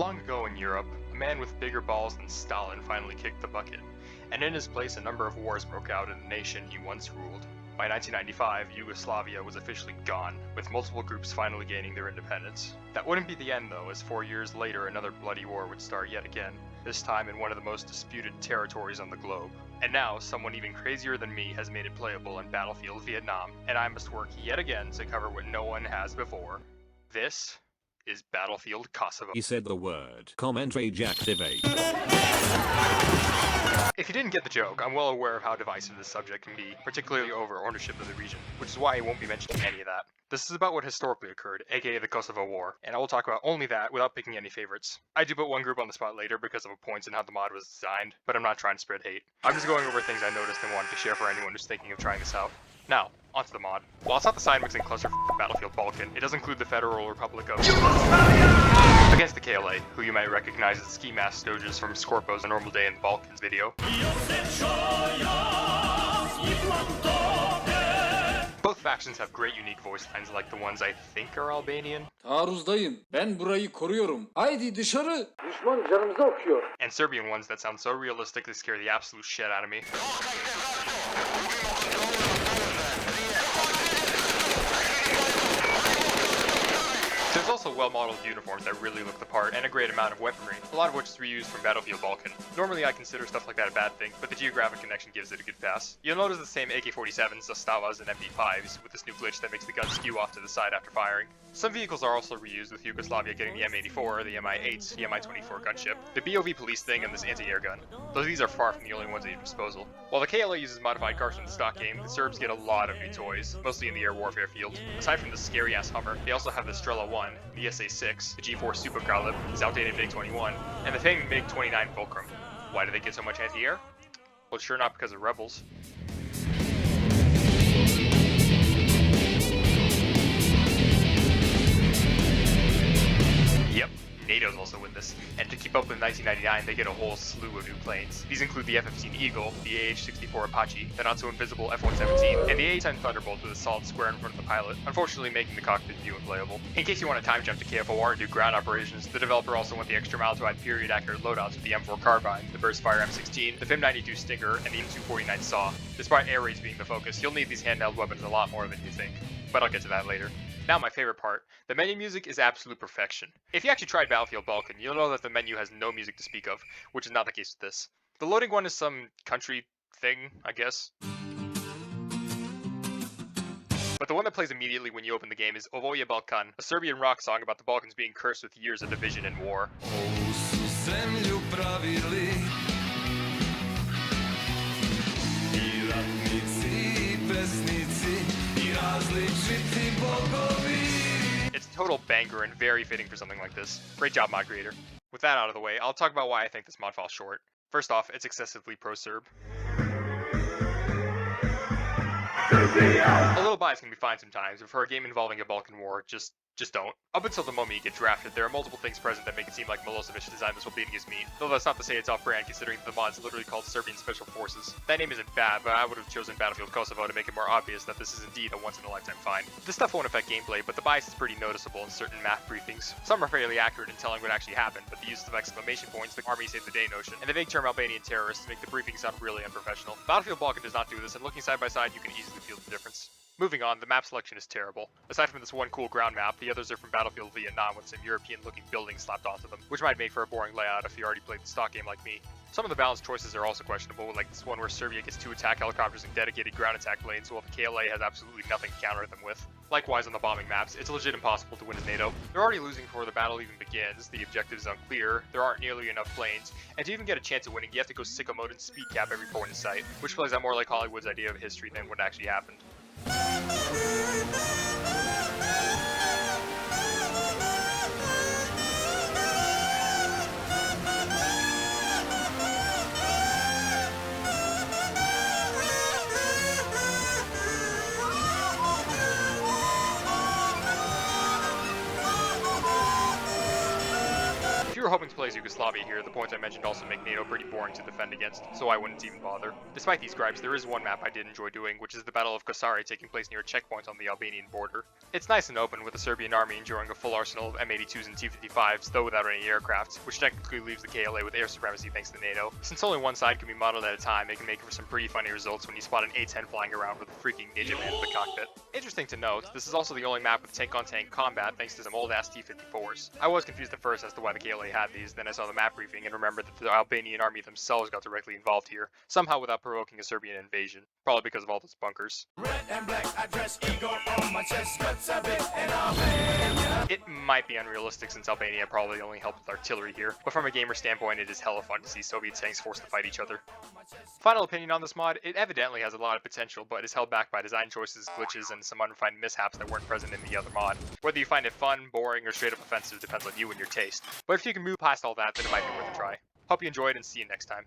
Long ago in Europe, a man with bigger balls than Stalin finally kicked the bucket, and in his place a number of wars broke out in the nation he once ruled. By 1995, Yugoslavia was officially gone, with multiple groups finally gaining their independence. That wouldn't be the end though, as 4 years later another bloody war would start yet again, this time in one of the most disputed territories on the globe. And now, someone even crazier than me has made it playable in Battlefield Vietnam, and I must work yet again to cover what no one has before. This is Battlefield Kosovo. He said the word. Comment rage activate. If you didn't get the joke, I'm well aware of how divisive this subject can be, particularly over ownership of the region, which is why I won't be mentioning any of that. This is about what historically occurred, aka the Kosovo War, and I will talk about only that without picking any favorites. I do put one group on the spot later because of points and how the mod was designed, but I'm not trying to spread hate. I'm just going over things I noticed and wanted to share for anyone who's thinking of trying this out. Now, onto the mod. While it's not the side-mixing cluster Battlefield Balkan, it does include the Federal Republic of Yugoslav against the KLA, who you might recognize as ski mask doges from Scorpo's A Normal Day in the Balkans video. Both factions have great unique voice lines like the ones I think are Albanian. Taarruzdayım. Ben burayı koruyorum. Haydi dışarı. Düşman canımıza okuyor. And Serbian ones that sound so realistic they scare the absolute shit out of me. There's also well-modeled uniforms that really look the part, and a great amount of weaponry, a lot of which is reused from Battlefield Balkan. Normally I consider stuff like that a bad thing, but the geographic connection gives it a good pass. You'll notice the same AK-47s, Zastavas, and MD5s, with this new glitch that makes the gun skew off to the side after firing. Some vehicles are also reused, with Yugoslavia getting the M84, the Mi-8, the Mi-24 gunship, the BOV police thing, and this anti-air gun, though these are far from the only ones at your disposal. While the KLA uses modified cars from the stock game, the Serbs get a lot of new toys, mostly in the air warfare field. Aside from the scary-ass Hummer, they also have the Strela 1, the SA-6, the G4 Super Galib, his outdated MiG-21, and the famed MiG-29 Fulcrum. Why do they get so much anti-air? Well, sure not because of rebels. Yep, NATO's also with this, and to keep up with 1999 they get a whole slew of new planes. These include the F-15 Eagle, the AH-64 Apache, the not-so-invisible F-117, and the A-10 Thunderbolt with a solid square in front of the pilot, unfortunately making the cockpit view unplayable. In case you want to time jump to KFOR and do ground operations, the developer also went the extra mile to add period-accurate loadouts with the M4 Carbine, the Burstfire M16, the FIM-92 Stinger, and the M249 SAW. Despite air raids being the focus, you'll need these handheld weapons a lot more than you think, but I'll get to that later. Now my favorite part, the menu music is absolute perfection. If you actually tried Battlefield Balkan, you'll know that the menu has no music to speak of, which is not the case with this. The loading one is some country thing, I guess. But the one that plays immediately when you open the game is Ovoje Balkan, a Serbian rock song about the Balkans being cursed with years of division and war. It's a total banger and very fitting for something like this. Great job, mod creator. With that out of the way, I'll talk about why I think this mod falls short. First off, it's excessively pro-Serb. A little bias can be fine sometimes, but for a game involving a Balkan war, just don't. Up until the moment you get drafted, there are multiple things present that make it seem like Milosevic designed this while beating his meat, though that's not to say it's off-brand considering the mod's literally called Serbian Special Forces. That name isn't bad, but I would have chosen Battlefield Kosovo to make it more obvious that this is indeed a once-in-a-lifetime find. This stuff won't affect gameplay, but the bias is pretty noticeable in certain map briefings. Some are fairly accurate in telling what actually happened, but the use of exclamation points, the army saved the day notion, and the vague term Albanian terrorists make the briefing sound really unprofessional. Battlefield Balkan does not do this, and looking side by side, you can easily feel the difference. Moving on, the map selection is terrible. Aside from this one cool ground map, the others are from Battlefield Vietnam with some European-looking buildings slapped onto them, which might make for a boring layout if you already played the stock game like me. Some of the balanced choices are also questionable, like this one where Serbia gets 2 attack helicopters and dedicated ground attack lanes, while the KLA has absolutely nothing to counter them with. Likewise on the bombing maps, it's legit impossible to win as NATO. They're already losing before the battle even begins, the objective is unclear, there aren't nearly enough planes, and to even get a chance of winning, you have to go sicko mode and speed cap every point in sight, which plays out more like Hollywood's idea of history than what actually happened. If you were hoping to play plays Yugoslavia here, the points I mentioned also make NATO pretty boring to defend against, so I wouldn't even bother. Despite these gripes, there is one map I did enjoy doing, which is the Battle of Kosari taking place near a checkpoint on the Albanian border. It's nice and open with the Serbian army enjoying a full arsenal of M82s and T-55s, though without any aircraft, which technically leaves the KLA with air supremacy thanks to NATO. Since only one side can be modeled at a time, it can make for some pretty funny results when you spot an A-10 flying around with a freaking ninja man in the cockpit. Interesting to note, this is also the only map with tank-on-tank combat thanks to some old-ass T-54s. I was confused at first as to why the KLA had these, then I saw the map briefing and remembered that the Albanian army themselves got directly involved here, somehow without provoking a Serbian invasion, probably because of all those bunkers. It might be unrealistic since Albania probably only helped with artillery here, but from a gamer standpoint it is hella fun to see Soviet tanks forced to fight each other. Final opinion on this mod, it evidently has a lot of potential, but is held back by design choices, glitches, and some unrefined mishaps that weren't present in the other mod. Whether you find it fun, boring, or straight up offensive depends on you and your taste, but if you can move past all that, then it might be worth a try. Hope you enjoyed and see you next time.